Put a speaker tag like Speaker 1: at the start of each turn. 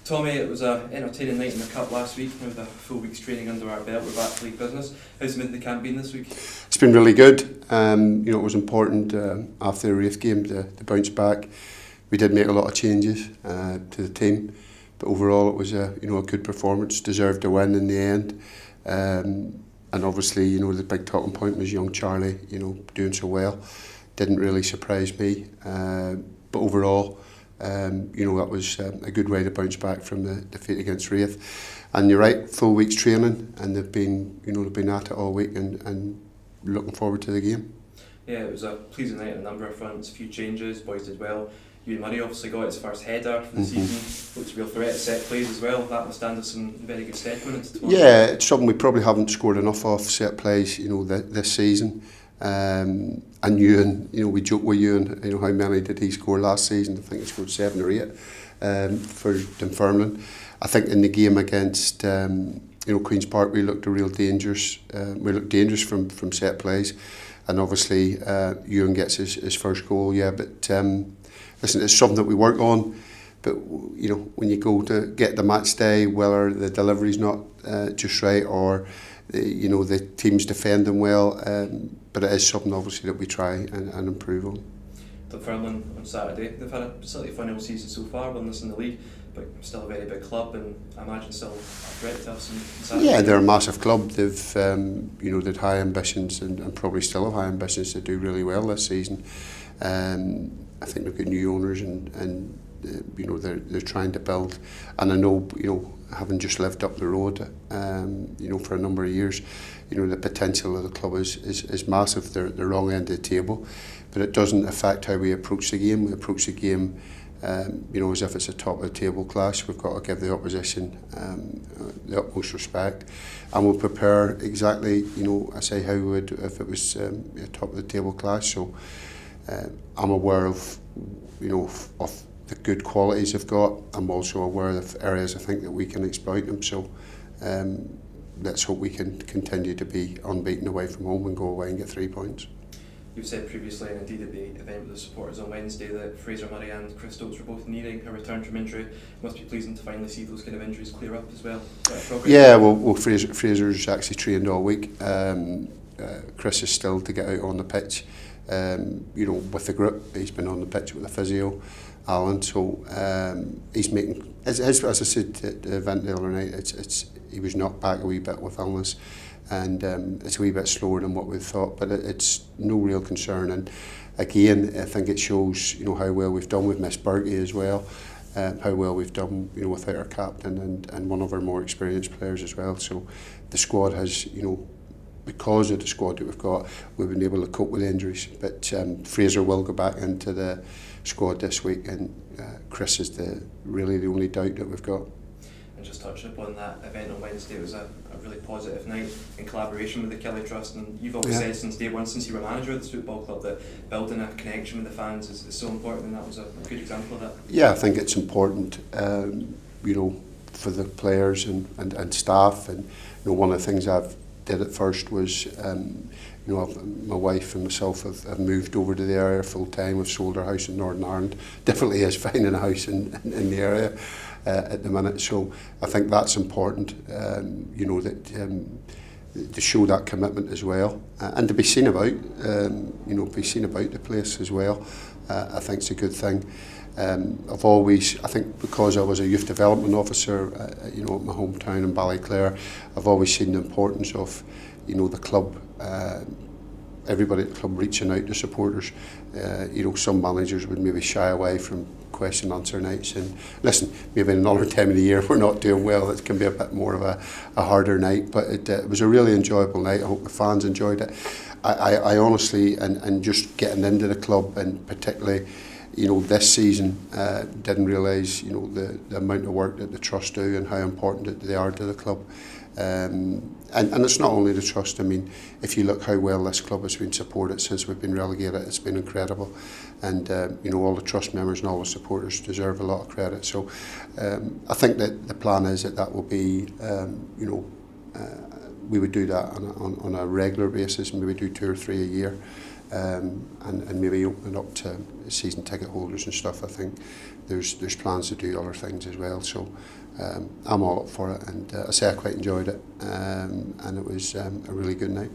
Speaker 1: Tommy, it was an entertaining night in the Cup last week. With a full week's training under our belt, we're back to league business. How's the midday camp been this week?
Speaker 2: It's been really good. It was important after the Wraith game to bounce back. We did make a lot of changes to the team, but overall it was a good performance. Deserved a win in the end. And obviously, the big talking point was young Charlie, doing so well. Didn't really surprise me, but overall, that was a good way to bounce back from the defeat against Wraith. And you're right, full week's training, and they've been at it all week and looking forward to the game.
Speaker 1: Yeah, it was a pleasing night on a number of fronts. A few changes, boys did well. Ewan Murray obviously got his first header for the season. Looks a real threat at set plays as well. That will stand us in very good stead going into tomorrow.
Speaker 2: Yeah, it's something we probably haven't scored enough of set plays, this season. And Ewan, we joke with Ewan, how many did he score last season? I think he scored 7 or 8 for Dunfermline. I think in the game against Queen's Park we looked dangerous. We looked dangerous from set plays, and obviously Ewan gets his first goal. Yeah, but listen, it's something that we work on. But when you go to get the match day, whether the delivery's not just right or the team's defending well, but it is something obviously that we try and improve on.
Speaker 1: Dunfermline on Saturday, they've had a slightly funny season so far, winless in the league, but still a very big club, and I imagine still a threat to us on Saturday.
Speaker 2: Yeah, they're a massive club. They've they'd high ambitions and probably still have high ambitions to do really well this season. I think they've got new owners and they're trying to build, and I know having just lived up the road for a number of years, the potential of the club is massive. They're at the wrong end of the table, but it doesn't affect how we approach the game. We approach the game as if it's a top of the table clash. We've got to give the opposition the utmost respect, and we'll prepare exactly I say how we would if it was a top of the table clash. So I'm aware of of the good qualities they've got. I'm also aware of areas I think that we can exploit them. So let's hope we can continue to be unbeaten away from home and go away and get 3 points.
Speaker 1: You've said previously, and indeed at the event with the supporters on Wednesday, that Fraser Murray and Chris Stokes were both nearing a return from injury. It must be pleasing to finally see those kind of injuries clear up as well.
Speaker 2: Yeah, well Fraser's actually trained all week. Chris is still to get out on the pitch. With the group, he's been on the pitch with the physio, Alan. So he's making, as I said at the event the other night, he was knocked back a wee bit with illness, and it's a wee bit slower than what we thought, but it's no real concern. And again, I think it shows how well we've done. We've missed Berkey as well, how well we've done without our captain and one of our more experienced players as well. So the squad has because of the squad that we've got, we've been able to cope with injuries. But Fraser will go back into the squad this week, and Chris is really the only doubt that we've got.
Speaker 1: And just touching upon that event on Wednesday, it was a really positive night in collaboration with the Kelly Trust, and you've always said since day one, since you were manager of this football club, that building a connection with the fans is so important, and that was a good example of that.
Speaker 2: Yeah, I think it's important, for the players and staff, and one of the things I've did at first was, my wife and myself have moved over to the area full time. We've sold our house in Northern Ireland. Definitely is finding a house in the area at the minute. So I think that's important, to show that commitment as well, and to be seen about, be seen about the place as well. I think it's a good thing. I've always, I think because I was a youth development officer, at my hometown in Ballyclare, I've always seen the importance of, the club, everybody at the club reaching out to supporters. Some managers would maybe shy away from question and answer nights, and listen, maybe in another time of the year we're not doing well, it can be a bit more of a harder night, but it was a really enjoyable night. I hope the fans enjoyed it. I honestly, and just getting into the club, and particularly this season, didn't realise the amount of work that the trust do and how important they are to the club. And it's not only the trust. I mean, if you look how well this club has been supported since we've been relegated, it's been incredible. And all the trust members and all the supporters deserve a lot of credit. So I think that the plan is that will be, we would do that on a regular basis, and we would do 2 or 3 a year. and maybe open it up to season ticket holders and stuff. I think there's plans to do other things as well. So I'm all up for it, and I say I quite enjoyed it, and it was a really good night.